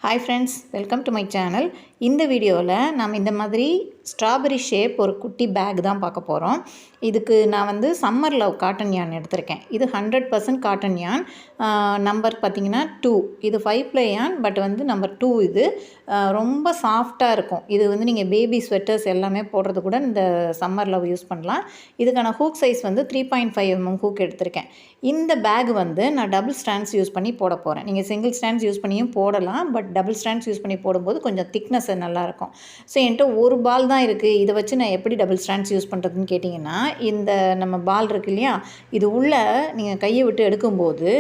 Hi friends, welcome to my channel. இந்த வீடியோவில் நாம் இந்த மாதிரி ஸ்ட்ராபெரி ஷேப் ஒரு குட்டி பேக் தான் பார்க்க போகிறோம். இதுக்கு நான் வந்து சம்மர் லவ் காட்டன் யான் எடுத்திருக்கேன். இது 100% காட்டன் யான். நம்பர் பார்த்திங்கன்னா 2. இது 5 ப்ளை யான், பட் வந்து நம்பர் 2 இது. ரொம்ப சாஃப்டாக இருக்கும். இது வந்து நீங்கள் பேபி ஸ்வெட்டர்ஸ் எல்லாமே போடுறது கூட இந்த சம்மர் லவ் யூஸ் பண்ணலாம். இதுக்கான ஹூக் சைஸ் வந்து 3.5 mm ஹூக் எடுத்திருக்கேன். இந்த பேக் வந்து நான் டபுள் ஸ்டாண்ட்ஸ் யூஸ் பண்ணி போட போகிறேன். நீங்கள் சிங்கிள் ஸ்டாண்ட்ஸ் யூஸ் பண்ணியும் போடலாம், பட் டபுள் ஸ்டாண்ட்ஸ் யூஸ் பண்ணி போடும்போது கொஞ்சம் திக்னஸ் நல்லாயிருக்கும். ஸோ என்கிட்ட ஒரு பால் தான் இருக்குது. இதை வச்சு நான் எப்படி டபுள் ஸ்டாண்ட்ஸ் யூஸ் பண்ணுறதுன்னு கேட்டிங்கன்னா, இந்த நம்ம பால் இருக்கு இல்லையா, இது உள்ளே நீங்கள் கையை விட்டு எடுக்கும்போது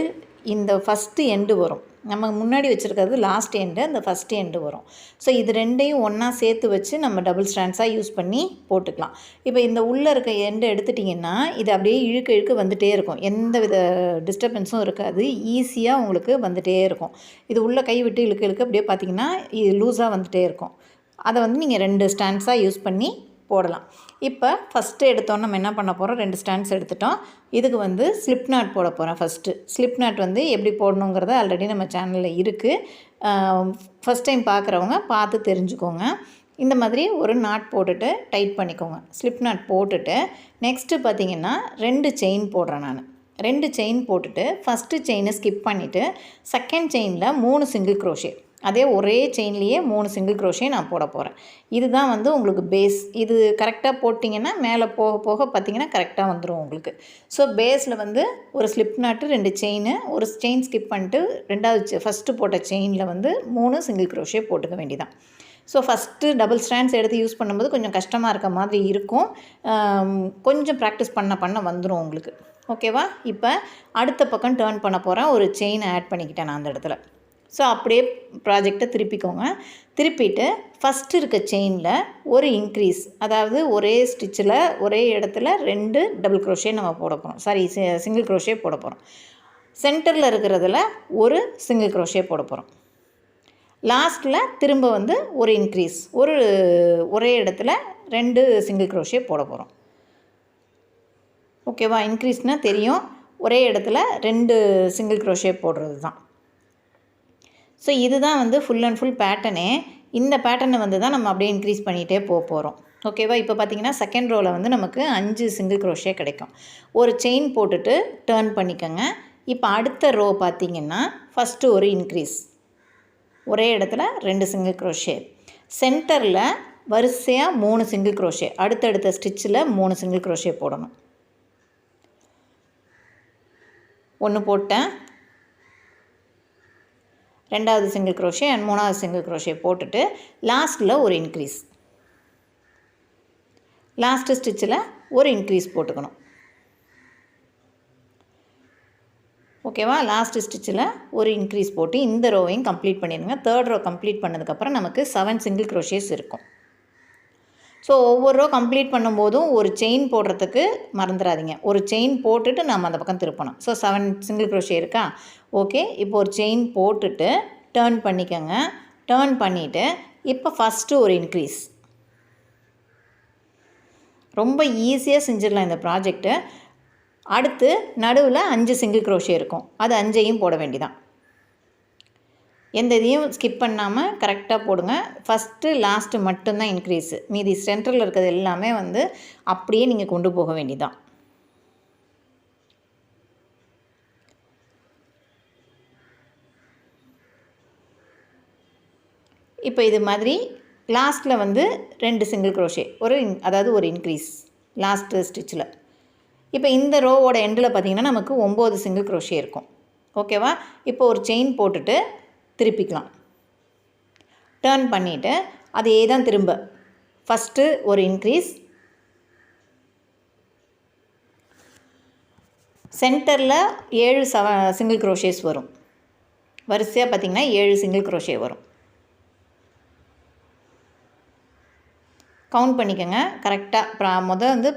இந்த ஃபஸ்ட்டு எண்டு வரும். நம்ம முன்னாடி வச்சுருக்கிறது லாஸ்ட் எண்டு, அந்த ஃபஸ்ட் எண்டு வரும். ஸோ இது ரெண்டையும் ஒன்றா சேர்த்து வச்சு நம்ம டபுள் ஸ்டாண்ட்ஸாக யூஸ் பண்ணி போட்டுக்கலாம். இப்போ இந்த உள்ளே இருக்க எண்டு எடுத்துட்டிங்கன்னா இது அப்படியே இழுக்க இழுக்க வந்துகிட்டே இருக்கும். எந்த வித டிஸ்டர்பன்ஸும் இருக்காது. ஈஸியாக உங்களுக்கு வந்துகிட்டே இருக்கும். இது உள்ளே கை விட்டு இழுக்க இழுக்க அப்படியே பார்த்திங்கன்னா இது லூஸாக வந்துகிட்டே இருக்கும். அதை வந்து நீங்கள் 2 ஸ்டாண்ட்ஸாக யூஸ் பண்ணி போடலாம். இப்போ ஃபஸ்ட்டு எடுத்தோன்னு நம்ம என்ன பண்ண போகிறோம், 2 ஸ்டாண்ட்ஸ் எடுத்துட்டோம். இதுக்கு வந்து ஸ்லிப் நாட் போட போகிறோம். ஃபஸ்ட்டு ஸ்லிப் நாட் வந்து எப்படி போடணுங்கிறது ஆல்ரெடி நம்ம சேனலில் இருக்குது. ஃபஸ்ட் டைம் பார்க்குறவங்க பார்த்து தெரிஞ்சுக்கோங்க. இந்த மாதிரி ஒரு நாட் போட்டுட்டு டைட் பண்ணிக்கோங்க. ஸ்லிப் நாட் போட்டுட்டு நெக்ஸ்ட்டு பார்த்திங்கன்னா 2 செயின் போடுறேன் நான். 2 செயின் போட்டுட்டு ஃபஸ்ட்டு செயினை ஸ்கிப் பண்ணிவிட்டு செகண்ட் செயினில் 3 சிங்கிள் க்ரோஷே, அதே ஒரே செயின்லேயே 3 சிங்கிள் க்ரோஷே நான் போட போகிறேன். இதுதான் வந்து உங்களுக்கு பேஸ். இது கரெக்டாக போட்டிங்கன்னா மேலே போக போக பார்த்திங்கன்னா கரெக்டாக வந்துடும் உங்களுக்கு. ஸோ பேஸில் வந்து ஒரு ஸ்லிப் நாட்டு 2 செயின், ஒரு செயின் ஸ்கிப் பண்ணிட்டு ஃபஸ்ட்டு போட்ட செயினில் வந்து 3 சிங்கிள் க்ரோஷே போட்டுக்க வேண்டியதான். ஸோ ஃபஸ்ட்டு டபுள் ஸ்டாண்ட்ஸ் எடுத்து யூஸ் பண்ணும்போது கொஞ்சம் கஷ்டமாக இருக்க மாதிரி இருக்கும். கொஞ்சம் ப்ராக்டிஸ் பண்ண வந்துடும் உங்களுக்கு. ஓகேவா? இப்போ அடுத்த பக்கம் டேர்ன் பண்ண போகிறேன். ஒரு செயின் ஆட் பண்ணிக்கிட்டேன் நான் அந்த இடத்துல. ஸோ அப்படியே ப்ராஜெக்டை திருப்பிக்கோங்க. திருப்பிட்டு ஃபஸ்ட்டு இருக்க செயினில் ஒரு இன்க்ரீஸ், அதாவது ஒரே ஸ்டிச்சில் ஒரே இடத்துல 2 டபுள் க்ரோஷே நம்ம போட போகிறோம். சிங்கிள் க்ரோஷே போட போகிறோம். சென்டரில் இருக்கிறதுல ஒரு சிங்கிள் க்ரோஷே போட போகிறோம். லாஸ்ட்டில் திரும்ப வந்து ஒரு இன்க்ரீஸ், ஒரே இடத்துல 2 சிங்கிள் க்ரோஷே போட போகிறோம். ஓகேவா? இன்க்ரீஸ்னால் தெரியும், ஒரே இடத்துல 2 சிங்கிள் க்ரோஷே போடுறது தான். ஸோ இதுதான் வந்து ஃபுல் அண்ட் ஃபுல் பேட்டர்னே. இந்த பேட்டர்னை வந்து தான் நம்ம அப்படியே இன்க்ரீஸ் பண்ணிகிட்டே போகிறோம். ஓகேவா? இப்போ பார்த்திங்கன்னா செகண்ட் ரோவில் வந்து நமக்கு 5 சிங்கிள் க்ரோஷே கிடைக்கும். ஒரு செயின் போட்டுட்டு டேர்ன் பண்ணிக்கோங்க. இப்போ அடுத்த ரோ பார்த்திங்கன்னா ஃபஸ்ட்டு ஒரு இன்க்ரீஸ், ஒரே இடத்துல 2 சிங்கிள் க்ரோஷே, சென்டரில் வரிசையாக 3 சிங்கிள் க்ரோஷே, அடுத்தடுத்த ஸ்டிச்சில் 3 சிங்கிள் க்ரோஷே போடணும். 1 போட்டேன், 2வது சிங்கிள் க்ரோஷே அண்ட் 3வது சிங்கிள் க்ரோஷே போட்டுட்டு லாஸ்ட்டில் ஒரு இன்க்ரீஸ், லாஸ்ட்டு ஸ்டிச்சில் ஒரு இன்க்ரீஸ் போட்டுக்கணும். ஓகேவா? லாஸ்ட்டு ஸ்டிச்சில் ஒரு இன்க்ரீஸ் போட்டு இந்த ரோவையும் கம்ப்ளீட் பண்ணிடுங்க. 3rd ரோ கம்ப்ளீட் பண்ணதுக்கப்புறம் நமக்கு 7 சிங்கிள் க்ரோஷேஸ் இருக்கும். ஸோ ஒவ்வொரு ரோ கம்ப்ளீட் பண்ணும்போதும் ஒரு செயின் போடுறதுக்கு மறந்துடாதீங்க. ஒரு செயின் போட்டுட்டு நம்ம அந்த பக்கம் திருப்பணும். ஸோ 7 சிங்கிள் க்ரோஷே இருக்கா? ஓகே. இப்போ ஒரு செயின் போட்டுட்டு டேர்ன் பண்ணிக்கோங்க. டேர்ன் பண்ணிவிட்டு இப்போ ஃபஸ்ட்டு ஒரு இன்க்ரீஸ். ரொம்ப ஈஸியாக செஞ்சிடலாம் இந்த ப்ராஜெக்ட்டு. அடுத்து நடுவில் 5 சிங்கிள் க்ரோஷே இருக்கும். அது 5ஐயும் போட வேண்டியதான். எந்த இதையும் ஸ்கிப் பண்ணாமல் கரெக்டாக போடுங்க. ஃபஸ்ட்டு லாஸ்ட்டு மட்டும்தான் இன்க்ரீஸு. மீதி சென்டரில் இருக்கிறது எல்லாமே வந்து அப்படியே நீங்கள் கொண்டு போக வேண்டியதான். இப்போ இது மாதிரி லாஸ்ட்டில் வந்து 2 சிங்கிள் க்ரோஷே, அதாவது ஒரு இன்க்ரீஸ் லாஸ்ட்டு ஸ்டிச்சில். இப்போ இந்த ரோவோட எண்டில் பார்த்திங்கன்னா நமக்கு 9 சிங்கிள் க்ரோஷே இருக்கும். ஓகேவா? இப்போ ஒரு செயின் போட்டுட்டு திருப்பிக்கலாம். டேர்ன் பண்ணிவிட்டு அதே தான் திரும்ப ஃபஸ்ட்டு ஒரு இன்க்ரீஸ், சென்டரில் 7 சிங்கிள் க்ரோஷேஸ் வரும். வரிசையாக பார்த்திங்கன்னா 7 சிங்கிள் க்ரோஷே வரும். கவுண்ட் பண்ணிக்கோங்க கரெக்டாக. முதல் வந்து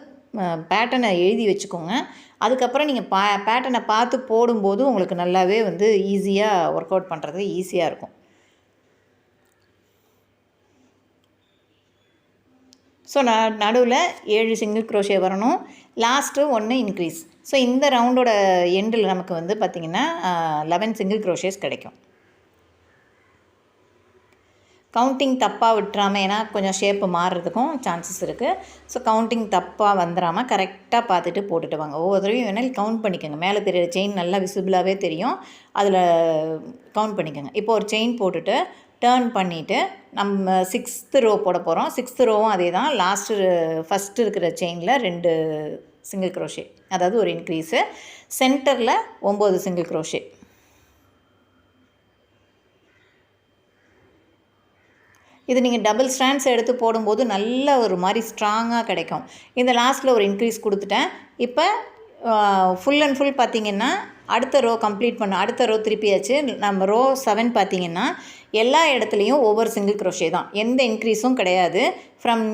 பேட்டர்னை எழுதி வச்சுக்கோங்க. அதுக்கப்புறம் நீங்கள் பேட்டர்னை பார்த்து போடும்போது உங்களுக்கு நல்லாவே வந்து ஈஸியாக ஒர்க் அவுட் பண்ணுறது ஈஸியாக இருக்கும். ஸோ நடுவில் 7 சிங்கிள் க்ரோஷே வரணும். Last 1 increase. ஸோ இந்த ரவுண்டோட எண்டில் நமக்கு வந்து பார்த்திங்கன்னா 11 சிங்கிள் க்ரோஷேஸ் கிடைக்கும். கவுண்டிங் தப்பாக விட்டுறாமல், ஏன்னா கொஞ்சம் ஷேப்பு மாறுறதுக்கும் சான்சஸ் இருக்குது. ஸோ கவுண்டிங் தப்பாக வந்துடாமல் கரெக்டாக பார்த்துட்டு போட்டுட்டு வாங்க. ஒவ்வொரு தடவையும் வேணாலும் கவுண்ட் பண்ணிக்கோங்க. மேலே தெரியுற செயின் நல்லா விசிபிளாகவே தெரியும், அதில் கவுண்ட் பண்ணிக்கோங்க. இப்போ ஒரு செயின் போட்டுட்டு டேர்ன் பண்ணிவிட்டு நம்ம 6th ரோ போட போகிறோம். 6th ரோவும் அதே தான். ஃபஸ்ட்டு இருக்கிற செயினில் 2 சிங்கிள் க்ரோஷே, அதாவது ஒரு இன்க்ரீஸு. சென்டரில் 9 சிங்கிள் க்ரோஷே. இது நீங்கள் டபுள் ஸ்ட்ராண்ட்ஸ் எடுத்து போடும்போது நல்ல ஒரு மாதிரி ஸ்ட்ராங்காக கிடைக்கும். இந்த லாஸ்ட்டில் ஒரு இன்க்ரீஸ் கொடுத்துட்டேன். இப்போ ஃபுல் அண்ட் ஃபுல் பார்த்திங்கன்னா அடுத்த ரோ கம்ப்ளீட் அடுத்த ரோ திருப்பியாச்சு. நம்ம ரோ 7 பார்த்திங்கன்னா எல்லா இடத்துலையும் ஒவ்வொரு சிங்கிள் க்ரோஷே தான், எந்த இன்க்ரீஸும் கிடையாது. ஃப்ரம்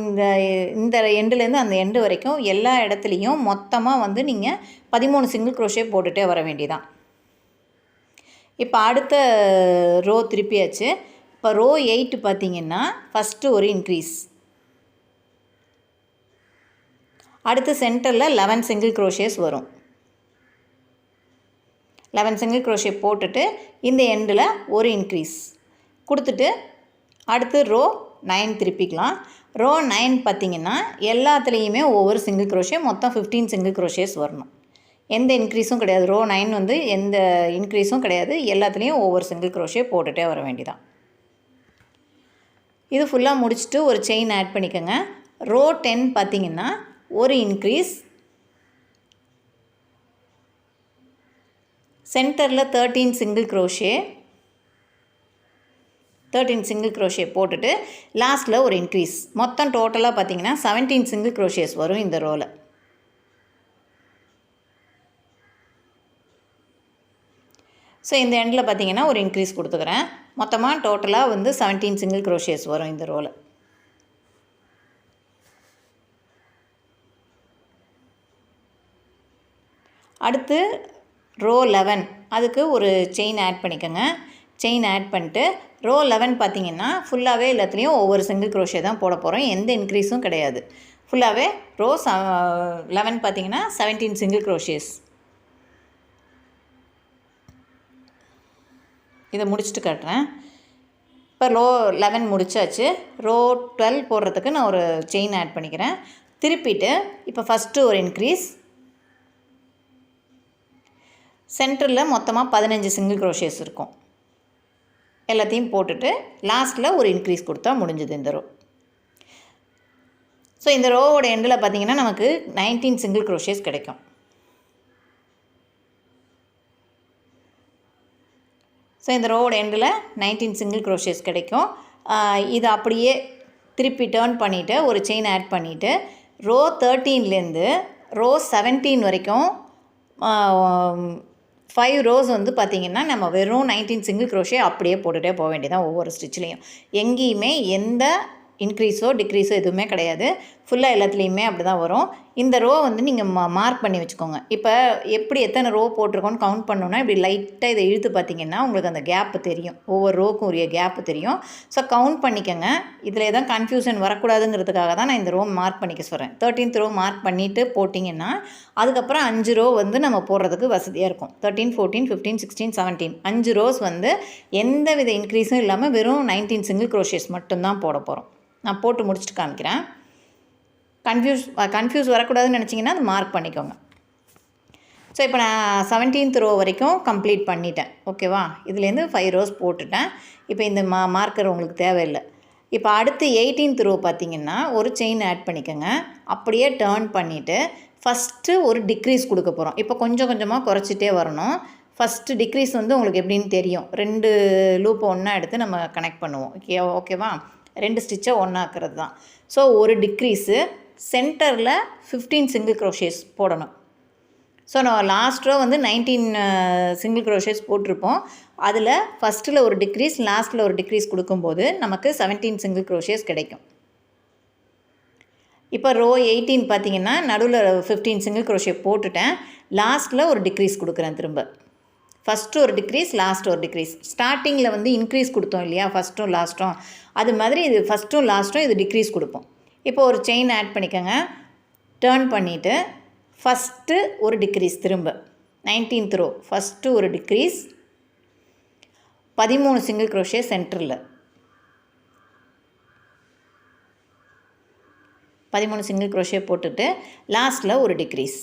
இந்த எண்டுலேருந்து அந்த எண்டு வரைக்கும் எல்லா இடத்துலையும் மொத்தமாக வந்து நீங்கள் 13 சிங்கிள் க்ரோஷே போட்டுகிட்டே வர வேண்டியதான். இப்போ அடுத்த ரோ திருப்பியாச்சு. இப்போ ரோ 8 பார்த்திங்கன்னா ஃபஸ்ட்டு ஒரு இன்க்ரீஸ், அடுத்து சென்டரில் 11 சிங்கிள் க்ரோஷேஸ் வரும். 11 சிங்கிள் க்ரோஷே போட்டுட்டு இந்த எண்டில் ஒரு இன்க்ரீஸ் கொடுத்துட்டு அடுத்து ரோ 9 திருப்பிக்கலாம். ரோ 9 பார்த்திங்கன்னா எல்லாத்துலேயுமே ஒவ்வொரு சிங்கிள் க்ரோஷே, மொத்தம் 15 சிங்கிள் க்ரோஷேஸ் வரணும். எந்த இன்க்ரீஸும் கிடையாது. ரோ 9 வந்து எந்த இன்க்ரீஸும் கிடையாது, எல்லாத்துலேயும் ஒவ்வொரு சிங்கிள் க்ரோஷே போட்டுகிட்டே வர வேண்டியதான். இது ஃபுல்லாக முடிச்சுட்டு ஒரு செயின் ஆட் பண்ணிக்கோங்க. ரோ 10 பார்த்திங்கன்னா ஒரு இன்க்ரீஸ், சென்டரில் 13 சிங்கிள் க்ரோஷே, 13 சிங்கிள் க்ரோஷே போட்டுட்டு லாஸ்ட்டில் ஒரு இன்க்ரீஸ். மொத்தம் டோட்டலாக பார்த்திங்கன்னா 17 சிங்கிள் க்ரோஷேஸ் வரும் இந்த ரோவில். ஸோ இந்த எண்டில் பார்த்திங்கன்னா ஒரு இன்க்ரீஸ் கொடுத்துக்கிறேன். மொத்தமாக டோட்டலாக வந்து 17 சிங்கிள் க்ரோஷேஸ் வரும் இந்த ரோவில். அடுத்து ரோ 11 அதுக்கு ஒரு செயின் ஆட் பண்ணிக்கோங்க. செயின் ஆட் பண்ணிட்டு ரோ 11 பார்த்திங்கன்னா ஃபுல்லாகவே எல்லாத்துலேயும் ஒவ்வொரு சிங்கிள் க்ரோஷே தான் போட போகிறோம், எந்த இன்க்ரீஸும் கிடையாது. ஃபுல்லாகவே ரோ 11 பார்த்திங்கன்னா 17 சிங்கிள் க்ரோஷேஸ். இதை முடிச்சுட்டு காட்டுறேன். இப்போ ரோ 11 முடிச்சாச்சு. ரோ 12 போடுறதுக்கு நான் ஒரு செயின் ஆட் பண்ணிக்கிறேன். திருப்பிட்டு இப்போ ஃபஸ்ட்டு ஒரு இன்க்ரீஸ், சென்டரில் மொத்தமாக 15 சிங்கிள் க்ரோஷேஸ் இருக்கும். எல்லாத்தையும் போட்டுட்டு லாஸ்ட்டில் ஒரு இன்க்ரீஸ் கொடுத்தா முடிஞ்சது இந்த ரோ. ஸோ இந்த ரோவோட எண்டில் பார்த்திங்கன்னா நமக்கு 19 சிங்கிள் க்ரோஷேஸ் கிடைக்கும். ஸோ இந்த ரோவோட எண்டில் 19 சிங்கிள் க்ரோஷேஸ் கிடைக்கும். இது அப்படியே திருப்பி டேர்ன் பண்ணிவிட்டு ஒரு செயின் ஆட் பண்ணிவிட்டு ரோ 13லேருந்து ரோ 17 வரைக்கும் 5 ரோஸ் வந்து பார்த்திங்கன்னா நம்ம வெறும் 19 சிங்கிள் க்ரோஷே அப்படியே போட்டுகிட்டே போக வேண்டியதான். ஒவ்வொரு ஸ்டிச்லேயும் எங்கேயுமே எந்த இன்க்ரீஸோ டிக்ரீஸோ எதுவுமே கிடையாது. ஃபுல்லாக எல்லாத்துலேயுமே அப்படி தான் வரும். இந்த ரோ வந்து நீங்கள் மார்க் பண்ணி வச்சுக்கோங்க. இப்போ எப்படி எத்தனை ரோ போட்டிருக்கோன்னு கவுண்ட் பண்ணோன்னா இப்படி லைட்டாக இதை இழுத்து பார்த்திங்கன்னா உங்களுக்கு அந்த கேப்பு தெரியும், ஒவ்வொரு ரோக்கும் உரிய கேப்பு தெரியும். ஸோ கவுண்ட் பண்ணிக்கோங்க. இதில் எதாவது கன்ஃபியூஷன் வரக்கூடாதுங்கிறதுக்காக தான் நான் இந்த ரோ மார்க் பண்ணிக்க சொல்கிறேன். 13th ரோ மார்க் பண்ணிவிட்டு போட்டிங்கன்னா அதுக்கப்புறம் 5 ரோ வந்து நம்ம போடுறதுக்கு வசதியாக இருக்கும். 13, 14, 15, 16, 17 5 ரோஸ் வந்து எந்த வித இன்க்ரீஸும் இல்லாமல் வெறும் 19 சிங்கிள் க்ரோஷேஸ் மட்டும்தான் போட போகிறோம். நான் போட்டு முடிச்சுட்டு காமிக்கிறேன். கன்ஃபியூஸ் வரக்கூடாதுன்னு நினச்சிங்கன்னா அது மார்க் பண்ணிக்கோங்க. ஸோ இப்போ நான் 17th ரோ வரைக்கும் கம்ப்ளீட் பண்ணிட்டேன். ஓகேவா? இதுலேருந்து 5 ரோஸ் போட்டுட்டேன். இப்போ இந்த மார்க்கர் உங்களுக்கு தேவையில்லை. இப்போ அடுத்து 18th ரோ பார்த்திங்கன்னா ஒரு செயின் ஆட் பண்ணிக்கோங்க. அப்படியே டேர்ன் பண்ணிவிட்டு ஃபஸ்ட்டு ஒரு டிக்ரீஸ் கொடுக்க போகிறோம். இப்போ கொஞ்சம் கொஞ்சமாக குறைச்சிட்டே வரணும். ஃபஸ்ட்டு டிக்ரீஸ் வந்து உங்களுக்கு எப்படின்னு தெரியும். 2 லூப்பை ஒன்றா எடுத்து நம்ம கனெக்ட் பண்ணுவோம். ஓகேவா? 2 ஸ்டிச்சை ஒன்றாக்குறது தான். ஸோ ஒரு டிக்ரீஸு, சென்டரில் 15 சிங்கிள் க்ரோஷேஸ் போடணும். ஸோ நான் லாஸ்ட் ரோ வந்து 19 சிங்கிள் க்ரோஷேஸ் போட்டிருப்போம். அதில் ஃபஸ்ட்டில் ஒரு டிக்ரீஸ், லாஸ்ட்டில் ஒரு டிக்ரீஸ் கொடுக்கும்போது நமக்கு 17 சிங்கிள் க்ரோஷேஸ் கிடைக்கும். இப்போ ரோ 18 பார்த்திங்கன்னா நடுவில் 15 சிங்கிள் க்ரோஷே போட்டுட்டேன். லாஸ்ட்டில் ஒரு டிக்ரீஸ் கொடுக்குறேன். திரும்ப ஃபஸ்ட்டு ஒரு டிக்ரீஸ், லாஸ்ட்டு ஒரு டிக்ரீஸ். ஸ்டார்டிங்கில் வந்து இன்க்ரீஸ் கொடுத்தோம் இல்லையா, ஃபஸ்ட்டும் லாஸ்ட்டும், அது மாதிரி இது ஃபஸ்ட்டும் லாஸ்ட்டும் இது டிக்ரீஸ் கொடுப்போம். இப்போ ஒரு செயின் ஆட் பண்ணிக்கோங்க. டேர்ன் பண்ணிவிட்டு ஃபஸ்ட்டு ஒரு டிக்ரீஸ், திரும்ப 19th ரோ ஃபஸ்ட்டு ஒரு டிக்ரீஸ், 13 சிங்கிள் க்ரோஷே சென்டரில், 13 சிங்கிள் க்ரோஷே போட்டுட்டு லாஸ்ட்டில் ஒரு டிக்ரீஸ்.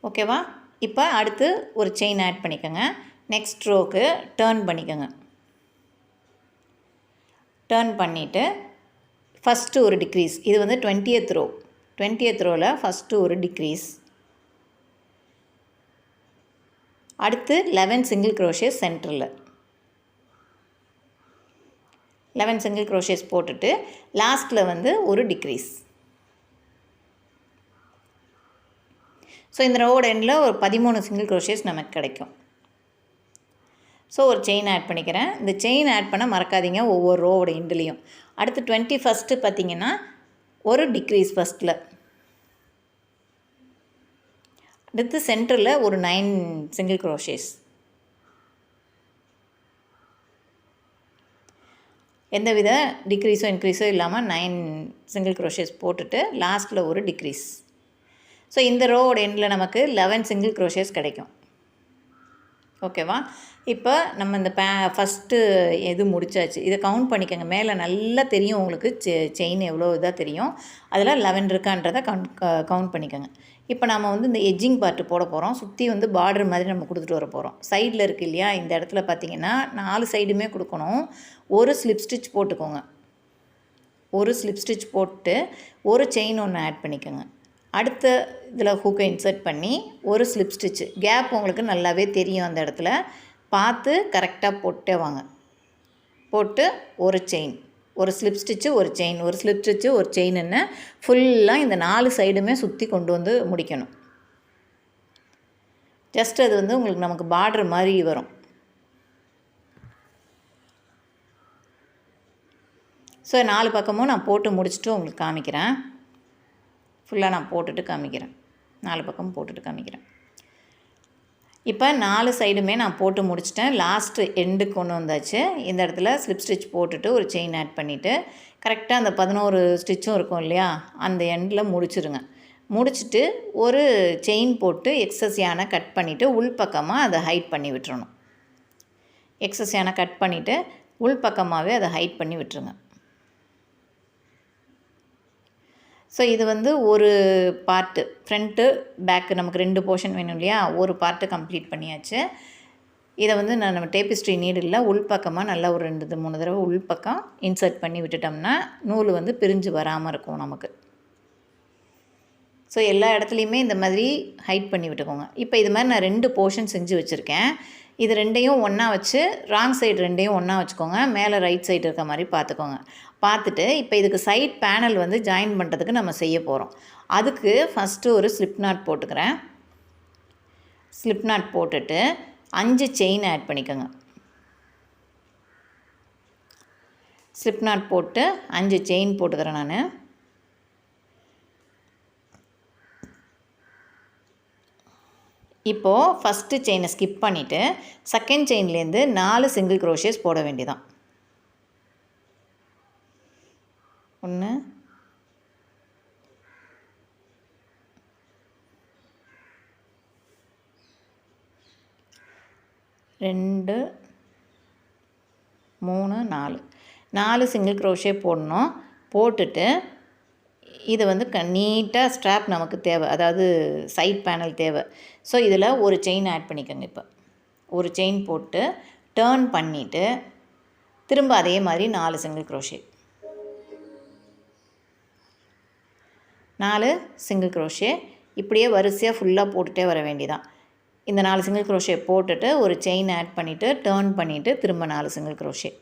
ஓகேவா? இப்போ அடுத்து ஒரு செயின் ஆட் பண்ணிக்கோங்க. நெக்ஸ்ட் ரோக்கு டர்ன் பண்ணிக்கோங்க. டர்ன் பண்ணிவிட்டு ஃபஸ்ட்டு ஒரு டிக்ரீஸ். இது வந்து 20th ரோ. 20th ரோவில் ஃபஸ்ட்டு ஒரு டிக்ரீஸ். அடுத்து 11 சிங்கிள் க்ரோஷேஸ் சென்டரில் 11 சிங்கிள் க்ரோஷேஸ் போட்டுட்டு லாஸ்ட்டில் வந்து ஒரு டிக்ரீஸ். ஸோ இந்த ரோவோட எண்டில் ஒரு 13 சிங்கிள் க்ரோஷேஸ் நமக்கு கிடைக்கும். ஸோ ஒரு செயின் ஆட் பண்ணிக்கிறேன். இந்த செயின் ஆட் பண்ண மறக்காதீங்க ஒவ்வொரு ரோவோட எண்டுலேயும். அடுத்து 21st பார்த்திங்கன்னா ஒரு டிக்ரீஸ் ஃபஸ்ட்டில். அடுத்து சென்டரில் ஒரு 9 சிங்கிள் க்ரோஷேஸ். எந்தவித டிக்ரீஸோ இன்க்ரீஸோ இல்லாமல் 9 சிங்கிள் க்ரோஷேஸ் போட்டுட்டு லாஸ்ட்டில் ஒரு டிக்ரீஸ். ஸோ இந்த ரோவோட எண்டில் நமக்கு 11 சிங்கிள் க்ரோஷேஸ் கிடைக்கும். ஓகேவா? இப்போ நம்ம இந்த ஃபஸ்ட்டு எது முடிச்சாச்சு. இதை கவுண்ட் பண்ணிக்கோங்க. மேலே நல்லா தெரியும் உங்களுக்கு செயின் எவ்வளோ இதாக தெரியும். அதில் 11 இருக்கான்றதை கவுண்ட் பண்ணிக்கோங்க. இப்போ நம்ம வந்து இந்த எட்ஜிங் பார்ட்டு போட போகிறோம். சுற்றி வந்து பார்டர் மாதிரி நம்ம கொடுத்துட்டு வர போகிறோம். சைடில் இருக்குது இல்லையா, இந்த இடத்துல பார்த்திங்கன்னா 4 சைடுமே கொடுக்கணும். ஒரு ஸ்லிப் ஸ்டிச் போட்டுக்கோங்க. ஒரு ஸ்லிப் ஸ்டிச் போட்டு ஒரு செயின் ஒன்று ஆட் பண்ணிக்கோங்க. அடுத்த இதில் ஹூக்கை இன்சர்ட் பண்ணி ஒரு ஸ்லிப் ஸ்டிச்சு. கேப் உங்களுக்கு நல்லாவே தெரியும். அந்த இடத்துல பார்த்து கரெக்டாக போட்டே வாங்க. போட்டு ஒரு செயின், ஒரு ஸ்லிப் ஸ்டிச்சு, ஒரு செயின், ஒரு ஸ்லிப் ஸ்டிச்சு, ஒரு செயின்னு ஃபுல்லாக இந்த 4 சைடுமே சுற்றி கொண்டு வந்து முடிக்கணும். ஜஸ்ட் அது வந்து உங்களுக்கு நமக்கு பார்டர் மாதிரி வரும். ஸோ 4 பக்கமும் நான் போட்டு முடிச்சுட்டு உங்களுக்கு காமிக்கிறேன். ஃபுல்லாக நான் போட்டுட்டு காமிக்கிறேன். 4 பக்கம் போட்டுட்டு காமிக்கிறேன். இப்போ 4 சைடுமே நான் போட்டு முடிச்சிட்டேன். லாஸ்ட்டு எண்டுக்கு கொண்டு வந்தாச்சு. இந்த இடத்துல ஸ்லிப் ஸ்டிச் போட்டுட்டு ஒரு செயின் ஆட் பண்ணிவிட்டு கரெக்டாக அந்த 11 ஸ்டிச்சும் இருக்கும் இல்லையா, அந்த எண்டில் முடிச்சிருங்க. முடிச்சுட்டு ஒரு செயின் போட்டு எக்ஸஸ் யானை கட் பண்ணிவிட்டு உள்பக்கமாக அதை ஹைட் பண்ணி விட்டுறணும். எக்ஸஸ் யானை கட் பண்ணிவிட்டு உள்பக்கமாகவே அதை ஹைட் பண்ணி விட்டுருங்க. ஸோ இது வந்து ஒரு பார்ட்டு, ஃப்ரண்ட்டு பேக்கு நமக்கு 2 போர்ஷன் வேணும் இல்லையா, ஒரு பார்ட்டு கம்ப்ளீட் பண்ணியாச்சு. இதை வந்து நம்ம டேபிஸ்ட்ரி நீடில் உள்பக்கமாக நல்லா ஒரு 2-3 தடவை உள்பக்கம் இன்சர்ட் பண்ணி விட்டுட்டோம்னா நூல் வந்து பிரிஞ்சு வராமல் இருக்கும் நமக்கு. ஸோ எல்லா இடத்துலையுமே இந்த மாதிரி ஹைட் பண்ணி விட்டுக்கோங்க. இப்போ இது மாதிரி நான் 2 போர்ஷன் செஞ்சு வச்சுருக்கேன். இது 2ஐயும் ஒன்றா வச்சு ராங் சைடு 2ஐயும் ஒன்றா வச்சுக்கோங்க. மேலே ரைட் சைடு இருக்க மாதிரி பார்த்துக்கோங்க. பார்த்துட்டு இப்போ இதுக்கு சைட் பேனல் வந்து ஜாயின் பண்ணுறதுக்கு நம்ம செய்ய போகிறோம். அதுக்கு ஃபஸ்ட்டு ஒரு ஸ்லிப் நாட் போட்டுக்கிறேன். ஸ்லிப் நாட் போட்டுட்டு 5 செயின் ஆட் பண்ணிக்கோங்க. ஸ்லிப் நாட் போட்டு 5 செயின் போட்டுக்கிறேன் நான். இப்போது ஃபஸ்ட்டு செயினை ஸ்கிப் பண்ணிவிட்டு செகண்ட் செயின்லேருந்து 4 சிங்கிள் க்ரோஷேஸ் போட வேண்டியதான். 1 2 3 4 சிங்கிள் க்ரோஷே போடணும். போட்டுட்டு இது வந்து நீட்டாக ஸ்ட்ராப் நமக்கு தேவை, அதாவது சைட் பேனல் தேவை. ஸோ இதில் ஒரு செயின் ஆட் பண்ணிக்கோங்க. இப்போ ஒரு செயின் போட்டு டர்ன் பண்ணிவிட்டு திரும்ப அதே மாதிரி 4 சிங்கிள் க்ரோஷே, 4 சிங்கிள் க்ரோஷே இப்படியே வரிசையாக ஃபுல்லாக போட்டுகிட்டே வர வேண்டியதான். இந்த 4 சிங்கிள் க்ரோஷே போட்டுட்டு ஒரு செயின் ஆட் பண்ணிவிட்டு டர்ன் பண்ணிவிட்டு திரும்ப 4 சிங்கிள் க்ரோஷே.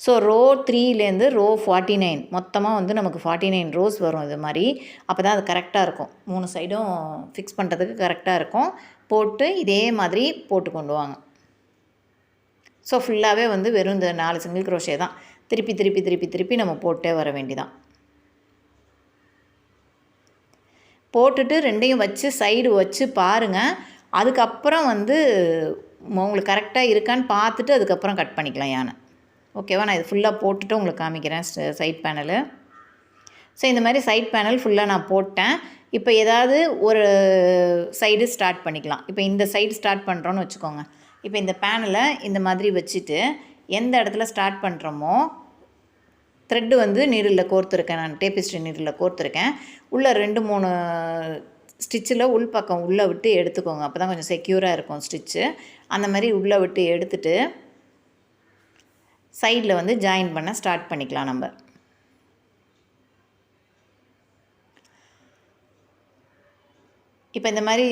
ஸோ ரோ 3லேருந்து ரோ 49 மொத்தமாக வந்து நமக்கு 49 ரோஸ் வரும். இது மாதிரி அப்போ தான் அது கரெக்டாக இருக்கும். 3 சைடும் ஃபிக்ஸ் பண்ணுறதுக்கு கரெக்டாக இருக்கும். போட்டு இதே மாதிரி போட்டு கொண்டு வாங்க. ஸோ ஃபுல்லாகவே வந்து வெறும் இந்த 4 சிங்கிள் க்ரோஷே தான். திருப்பி திருப்பி திருப்பி திருப்பி நம்ம போட்டே வர வேண்டிதான். போட்டுட்டு 2ஐயும் வச்சு சைடு வச்சு பாருங்கள். அதுக்கப்புறம் வந்து உங்களுக்கு கரெக்டாக இருக்கான்னு பார்த்துட்டு அதுக்கப்புறம் கட் பண்ணிக்கலாம் யானை. ஓகேவா? நான் இது ஃபுல்லாக போட்டுட்டு உங்களுக்கு காமிக்கிறேன் சைட் பேனலு. ஸோ இந்த மாதிரி சைட் பேனல் ஃபுல்லாக நான் போட்டேன். இப்போ ஏதாவது ஒரு சைடு ஸ்டார்ட் பண்ணிக்கலாம். இப்போ இந்த சைடு ஸ்டார்ட் பண்ணுறோன்னு வச்சுக்கோங்க. இப்போ இந்த பேனலை இந்த மாதிரி வச்சுட்டு எந்த இடத்துல ஸ்டார்ட் பண்ணுறோமோ த்ரெட்டு வந்து நீடில் கோர்த்துருக்கேன், நான் டேபிஸ்ட்ரி நீடில் கோர்த்துருக்கேன். உள்ளே 2-3 ஸ்டிச்சில் உள்பக்கம் உள்ளே விட்டு எடுத்துக்கோங்க. அப்போ தான் கொஞ்சம் செக்யூராக இருக்கும் ஸ்டிச்சு. அந்த மாதிரி உள்ளே விட்டு எடுத்துட்டு சைடில் வந்து ஜாயின் பண்ண ஸ்டார்ட் பண்ணிக்கலாம் நம்ம. இப்போ இந்த மாதிரி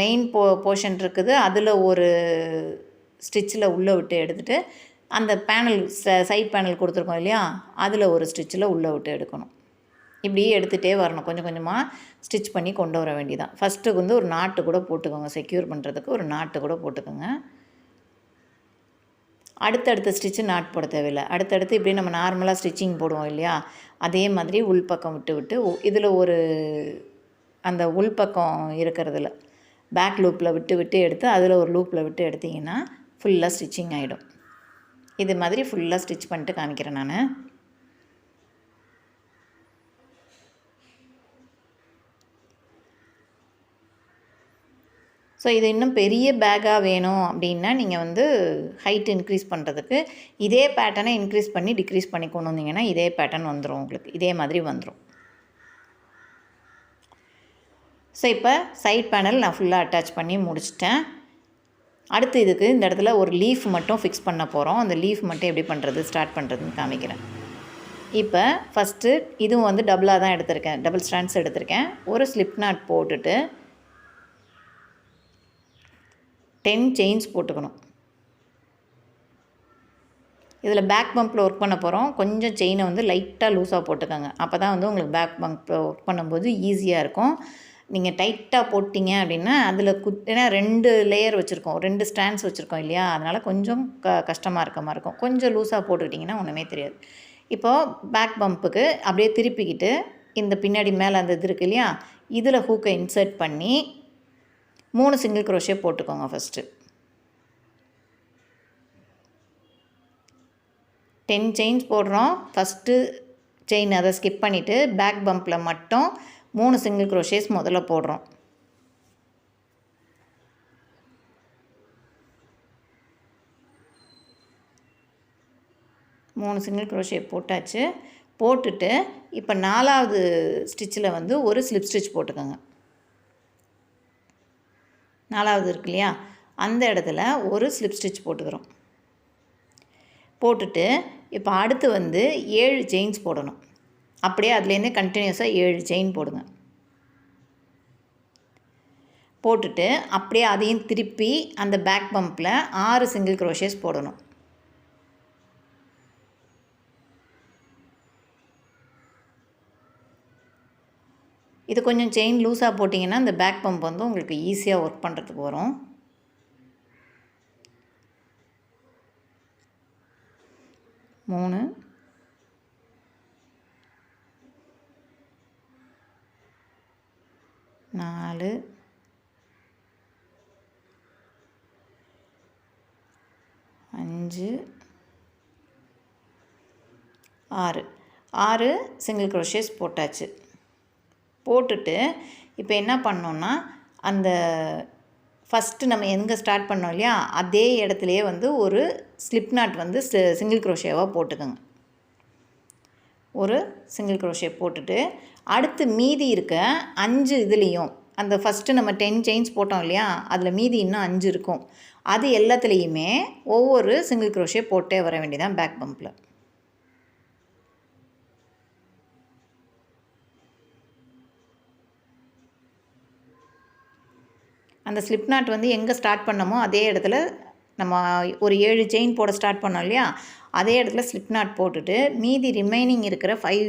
மெயின் போர்ஷன் இருக்குது, அதில் ஒரு ஸ்டிச்சில் உள்ளே விட்டு எடுத்துகிட்டு அந்த பேனல் சைட் பேனல் கொடுத்துருக்கோம் இல்லையா, அதில் ஒரு ஸ்டிச்சில் உள்ளே விட்டு எடுக்கணும். இப்படியே எடுத்துகிட்டே வரணும். கொஞ்சம் கொஞ்சமாக ஸ்டிச் பண்ணி கொண்டு வர வேண்டியதான். ஃபஸ்ட்டு வந்து ஒரு நாட்டு கூட போட்டுக்கோங்க, செக்யூர் பண்ணுறதுக்கு ஒரு நாட்டு கூட போட்டுக்கோங்க. அடுத்தடுத்த ஸ்டிச்சு நாட் போட தேவையில்லை. அடுத்தடுத்து இப்படி நம்ம நார்மலாக ஸ்டிச்சிங் போடுவோம் இல்லையா, அதே மாதிரி உள்பக்கம் விட்டு விட்டு இதில் ஒரு அந்த உள்பக்கம் இருக்கிறதுல பேக் லூப்பில் விட்டு விட்டு எடுத்து அதில் ஒரு லூப்பில் விட்டு எடுத்திங்கன்னா ஃபுல்லாக ஸ்டிச்சிங் ஆகிடும். இது மாதிரி ஃபுல்லாக ஸ்டிச் பண்ணிட்டு காமிக்கிறேன் நான். ஸோ இது இன்னும் பெரிய பேக்காக வேணும் அப்படின்னா நீங்கள் வந்து ஹைட் இன்க்ரீஸ் பண்ணுறதுக்கு இதே பேட்டர்னை இன்க்ரீஸ் பண்ணி டிக்ரீஸ் பண்ணி கொண்டு வந்தீங்கன்னா இதே பேட்டர்ன் வந்துடும் உங்களுக்கு, இதே மாதிரி வந்துடும். ஸோ இப்போ சைட் பேனல் நான் ஃபுல்லாக அட்டாச் பண்ணி முடிச்சிட்டேன். அடுத்து இதுக்கு இந்த இடத்துல ஒரு லீஃப் மட்டும் ஃபிக்ஸ் பண்ண போகிறோம். அந்த லீஃப் மட்டும் எப்படி பண்ணுறது ஸ்டார்ட் பண்ணுறதுன்னு காமிக்கிறேன். இப்போ ஃபஸ்ட்டு இதுவும் வந்து டபுளாக தான் எடுத்திருக்கேன், டபுள் ஸ்டாண்ட்ஸ் எடுத்திருக்கேன். ஒரு ஸ்லிப் நாட் போட்டுட்டு 10 செயின்ஸ் போட்டுக்கணும். இதில் பேக் பம்பில் ஒர்க் பண்ண போகிறோம். கொஞ்சம் செயினை வந்து லைட்டாக லூஸாக போட்டுக்கோங்க. அப்போ தான் வந்து உங்களுக்கு பேக் பம்பில் ஒர்க் பண்ணும்போது ஈஸியாக இருக்கும். நீங்கள் டைட்டாக போட்டிங்க அப்படின்னா அதில் ஏன்னா 2 லேயர் வச்சுருக்கோம், 2 ஸ்டாண்ட்ஸ் வச்சுருக்கோம் இல்லையா, அதனால் கொஞ்சம் கஷ்டமாக இருக்க மாதிரி இருக்கும். கொஞ்சம் லூஸாக போட்டுக்கிட்டிங்கன்னா ஒன்றுமே தெரியாது. இப்போது பேக் பம்புக்கு அப்படியே திருப்பிக்கிட்டு இந்த பின்னாடி மேலே அந்த இது இருக்குது இல்லையா, இதில் ஹூக்கை இன்சர்ட் பண்ணி 3 சிங்கிள் க்ரோஷே போட்டுக்கோங்க. ஃபஸ்ட்டு 10 செயின்ஸ் போடுறோம். ஃபஸ்ட்டு செயின் அதை ஸ்கிப் பண்ணிவிட்டு பேக் பம்பில் மட்டும் 3 சிங்கிள் க்ரோஷேஸ் முதல்ல போடுறோம். மூணு சிங்கிள் க்ரோஷே போட்டாச்சு. போட்டுட்டு இப்போ 4வது ஸ்டிச்சில் வந்து ஒரு ஸ்லிப் ஸ்டிச் போட்டுக்கோங்க. 4வது இருக்கு இல்லையா, அந்த இடத்துல ஒரு ஸ்லிப் ஸ்டிச் போட்டுக்கிறோம். போட்டுட்டு இப்போ அடுத்து வந்து 7 செயின்ஸ் போடணும். அப்படியே அதுலேருந்தே கண்டினியூஸாக 7 செயின் போடுங்க. போட்டுட்டு அப்படியே அதையும் திருப்பி அந்த பேக் பம்பில் 6 சிங்கிள் க்ரோஷேஸ் போடணும். இது கொஞ்சம் செயின் லூஸாக போட்டிங்கன்னா அந்த பேக் பம்ப் வந்து உங்களுக்கு ஈஸியாக ஒர்க் பண்ணுறதுக்கு வரும். மூணு, 4, 5, 6 சிங்கிள் க்ரோஷேஸ் போட்டாச்சு. போட்டுட்டு இப்போ என்ன பண்ணோன்னா அந்த ஃபஸ்ட்டு நம்ம எங்கே ஸ்டார்ட் பண்ணோம் இல்லையா, அதே இடத்துலையே வந்து ஒரு ஸ்லிப் நாட் வந்து சிங்கிள் க்ரோஷேவாக போட்டுக்கோங்க. ஒரு சிங்கிள் க்ரோஷே போட்டுட்டு அடுத்து மீதி இருக்க 5 இதுலேயும் அந்த ஃபஸ்ட்டு நம்ம 10 செயின்ஸ் போட்டோம் இல்லையா, அதில் மீதி இன்னும் 5 இருக்கும். அது எல்லாத்துலேயுமே ஒவ்வொரு சிங்கிள் க்ரோஷே போட்டே வர வேண்டியதான் பேக் பம்பில். அந்த ஸ்லிப் நாட் வந்து எங்கே ஸ்டார்ட் பண்ணமோ அதே இடத்துல நம்ம ஒரு 7 செயின் போட ஸ்டார்ட் பண்ணோம் இல்லையா, அதே இடத்துல ஸ்லிப் நாட் போட்டுட்டு மீதி ரிமைனிங் இருக்கிற 5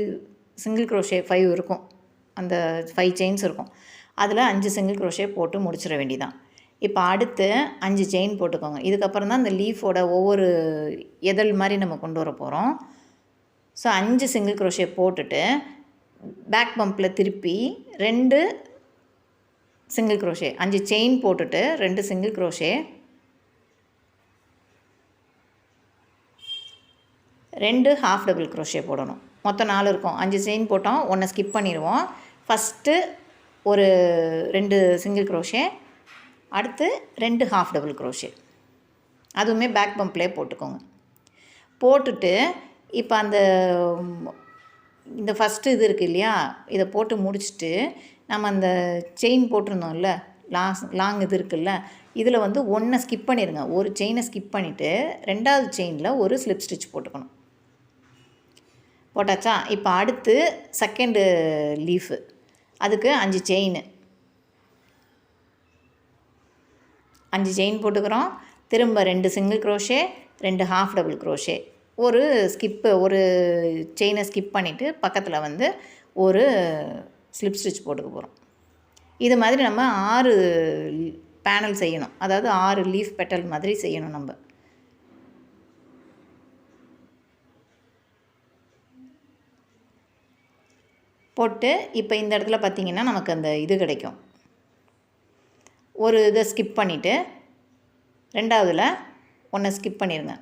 சிங்கிள் க்ரோஷே 5 இருக்கும், அந்த 5 செயின்ஸ் இருக்கும், அதில் 5 சிங்கிள் க்ரோஷே போட்டு முடிச்சிட வேண்டியதான். இப்போ அடுத்து 5 செயின் போட்டுக்கோங்க. இதுக்கப்புறம் தான் அந்த லீஃபோட ஒவ்வொரு எதழ் மாதிரி நம்ம கொண்டு வர போகிறோம். ஸோ 5 சிங்கிள் க்ரோஷே போட்டுட்டு பேக் பம்பில் திருப்பி 2 சிங்கிள் க்ரோஷே, 5 செயின் போட்டுட்டு 2 single crochet, 2 half double crochet போடணும். மொத்தம் 4 இருக்கும். 5 செயின் போட்டோம், 1 ஸ்கிப் பண்ணிடுவோம். ஃபஸ்ட்டு ஒரு 2 சிங்கிள் க்ரோஷே, அடுத்து 2 ஹாஃப் டபுள் க்ரோஷே, அதுவுமே பேக் பம்ப்லேயே போட்டுக்கோங்க. போட்டுட்டு இப்போ இந்த ஃபஸ்ட்டு இது இருக்குது இல்லையா, இதை போட்டு முடிச்சுட்டு நம்ம அந்த செயின் போட்டிருந்தோம்ல, லாங் இது இருக்குல்ல, இதில் வந்து ஒன்றை ஸ்கிப் பண்ணிடுங்க. ஒரு செயினை ஸ்கிப் பண்ணிவிட்டு 2வது செயினில் ஒரு ஸ்லிப் ஸ்டிச் போட்டுக்கணும். போட்டாச்சா? இப்போ அடுத்து செகண்டு லீஃபு, அதுக்கு 5 செயின் போட்டுக்கிறோம். திரும்ப 2 single crochet, 2 half double crochet, ஒரு செயினை ஸ்கிப் பண்ணிவிட்டு பக்கத்தில் வந்து ஒரு ஸ்லிப் ஸ்டிச் போட்டுக்க போகிறோம். இது மாதிரி நம்ம 6 பேனல் செய்யணும், அதாவது 6 லீஃப் பெட்டல் மாதிரி செய்யணும் நம்ம. போட்டு இப்போ இந்த இடத்துல பார்த்திங்கன்னா நமக்கு அந்த இது கிடைக்கும். ஒரு இதை ஸ்கிப் பண்ணிவிட்டு 2வதுல ஒன்றை ஸ்கிப் பண்ணிடுங்க.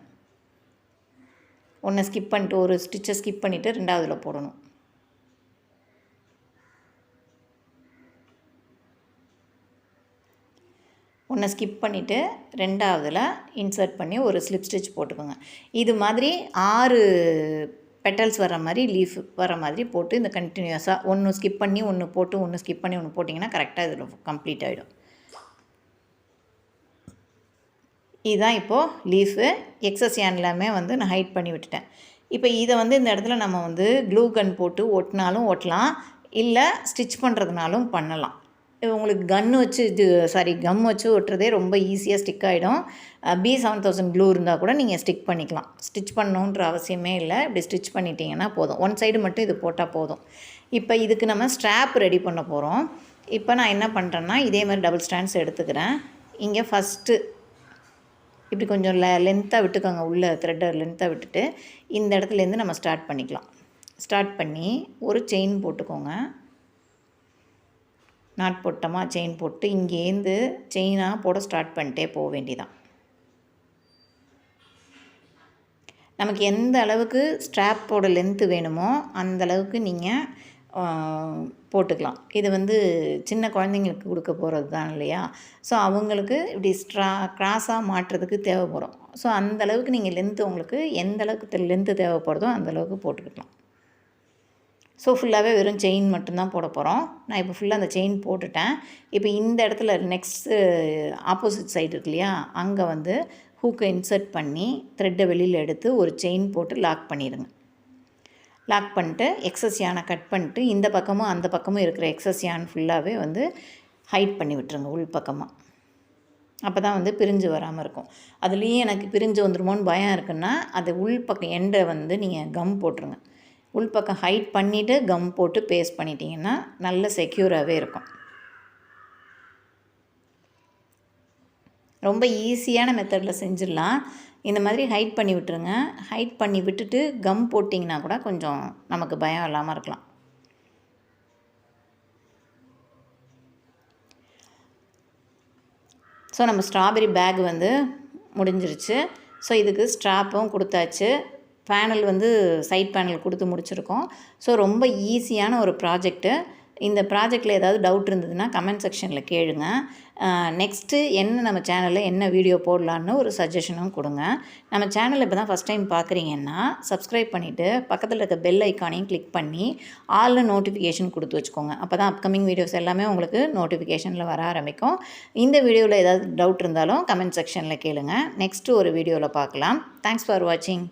ஒன்றை ஸ்கிப் பண்ணிட்டு ஒரு ஸ்டிச்சை ஸ்கிப் பண்ணிவிட்டு 2வதுல போடணும். ஒன்றை ஸ்கிப் பண்ணிவிட்டு 2வதுல இன்சர்ட் பண்ணி ஒரு ஸ்லிப் ஸ்டிச் போட்டுக்கோங்க. இது மாதிரி 6 பெட்டல்ஸ் வர மாதிரி, லீஃப் வர மாதிரி போட்டு இந்த கண்டினியூஸாக ஒன்று ஸ்கிப் பண்ணி ஒன்று போட்டு, ஒன்று ஸ்கிப் பண்ணி ஒன்று போட்டிங்கன்னா கரெக்டாக இதில் கம்ப்ளீட் ஆகிடும். இதுதான் இப்போது லீஃபு. எக்ஸஸ் எல்லாமே வந்து நான் ஹைட் பண்ணி விட்டுட்டேன். இப்போ இதை வந்து இந்த இடத்துல நம்ம வந்து க்ளூ கன் போட்டு ஒட்டினாலும் ஒட்டலாம், இல்லை ஸ்டிச் பண்ணுறதுனாலும் பண்ணலாம். உங்களுக்கு கம் வச்சு ஒட்டுறதே ரொம்ப ஈஸியாக ஸ்டிக் ஆகிடும். B7000 க்ளூ இருந்தால் கூட நீங்கள் ஸ்டிக் பண்ணிக்கலாம். ஸ்டிச் பண்ணணுன்ற அவசியமே இல்லை. இப்படி ஸ்டிச் பண்ணிட்டீங்கன்னா போதும். ஒன் சைடு மட்டும் இது போட்டால் போதும். இப்போ இதுக்கு நம்ம ஸ்ட்ராப் ரெடி பண்ண போகிறோம். இப்போ நான் என்ன பண்ணுறேன்னா, இதே மாதிரி டபுள் ஸ்டாண்ட்ஸ் எடுத்துக்கிறேன். இங்கே ஃபஸ்ட்டு இப்படி கொஞ்சம் லென்த்தாக விட்டுக்கோங்க, உள்ளே த்ரெட்டை லென்த்தாக விட்டுட்டு இந்த இடத்துலேருந்து நம்ம ஸ்டார்ட் பண்ணிக்கலாம். ஸ்டார்ட் பண்ணி ஒரு செயின் போட்டுக்கோங்க. நாட் போட்டோமா, செயின் போட்டு இங்கேருந்து செயினாக போட ஸ்டார்ட் பண்ணிட்டே போக வேண்டியதான். நமக்கு எந்த அளவுக்கு ஸ்ட்ராப்போட லென்த்து வேணுமோ அந்த அளவுக்கு நீங்கள் போட்டுக்கலாம். இது வந்து சின்ன குழந்தைங்களுக்கு கொடுக்க போகிறது தான் இல்லையா, ஸோ அவங்களுக்கு இப்படி கிராஸாக மாட்டுறதுக்கு தேவைப்படும். ஸோ அந்தளவுக்கு நீங்கள் லென்த்து உங்களுக்கு எந்த அளவுக்கு லென்த்து தேவைப்படுதோ அந்தளவுக்கு போட்டுக்கலாம். ஸோ ஃபுல்லாகவே வெறும் செயின் மட்டும்தான் போட போகிறோம். நான் இப்போ ஃபுல்லாக அந்த செயின் போட்டுட்டேன். இப்போ இந்த இடத்துல நெக்ஸ்ட்டு ஆப்போசிட் சைடு இருக்கு இல்லையா, அங்கே வந்து ஹூக்கை இன்சர்ட் பண்ணி த்ரெட்டை வெளியில் எடுத்து ஒரு செயின் போட்டு லாக் பண்ணிடுங்க. லாக் பண்ணிட்டு எக்ஸஸ் யானை கட் பண்ணிட்டு இந்த பக்கமும் அந்த பக்கமும் இருக்கிற எக்ஸஸ் யான் ஃபுல்லாகவே வந்து ஹைட் பண்ணி விட்டுருங்க உள் பக்கமாக. அப்போ தான் வந்து பிரிஞ்சு வராமல் இருக்கும். அதுலேயும் எனக்கு பிரிஞ்சு வந்துடுமோன்னு பயம் இருக்குன்னா அது உள் பக்கம் எண்டை வந்து நீங்கள் கம் போட்டுருங்க. உள் பக்கம் ஹைட் பண்ணிவிட்டு கம் போட்டு பேஸ்ட் பண்ணிட்டீங்கன்னா நல்ல செக்யூராகவே இருக்கும். ரொம்ப ஈஸியான மெத்தடில் செஞ்சிடலாம். இந்த மாதிரி ஹைட் பண்ணி விட்டுருங்க. ஹைட் பண்ணி விட்டுட்டு கம் போட்டிங்கன்னா கூட கொஞ்சம் நமக்கு பயம் இல்லாமல் இருக்கலாம். ஸோ நம்ம ஸ்ட்ராபெரி பேக் வந்து முடிஞ்சிருச்சு. ஸோ இதுக்கு ஸ்ட்ராப்பும் கொடுத்தாச்சு. பேனல் வந்து சைட் பேனல் கொடுத்து முடிச்சிருக்கோம். ஸோ ரொம்ப ஈஸியான ஒரு ப்ராஜெக்ட்டு. இந்த ப்ராஜெக்டில் ஏதாவது டவுட் இருந்ததுன்னா கமெண்ட் செக்ஷனில் கேளுங்க. நெக்ஸ்ட்டு நம்ம சேனலில் என்ன வீடியோ போடலான்னு ஒரு சஜஷனும் கொடுங்க. நம்ம சேனலை இப்போ தான் ஃபஸ்ட் டைம் பார்க்குறீங்கன்னா சப்ஸ்கிரைப் பண்ணிவிட்டு பக்கத்தில் இருக்க பெல் ஐக்கானையும் கிளிக் பண்ணி ஆல்னு நோட்டிஃபிகேஷன் கொடுத்து வச்சுக்கோங்க. அப்போ தான் அப்கமிங் வீடியோஸ் எல்லாமே உங்களுக்கு நோட்டிஃபிகேஷனில் வர ஆரம்பிக்கும். இந்த வீடியோவில் ஏதாவது டவுட் இருந்தாலும் கமெண்ட் செக்ஷனில் கேளுங்க. நெக்ஸ்ட்டு ஒரு வீடியோவில் பார்க்கலாம். தேங்க்ஸ் ஃபார் வாட்சிங்.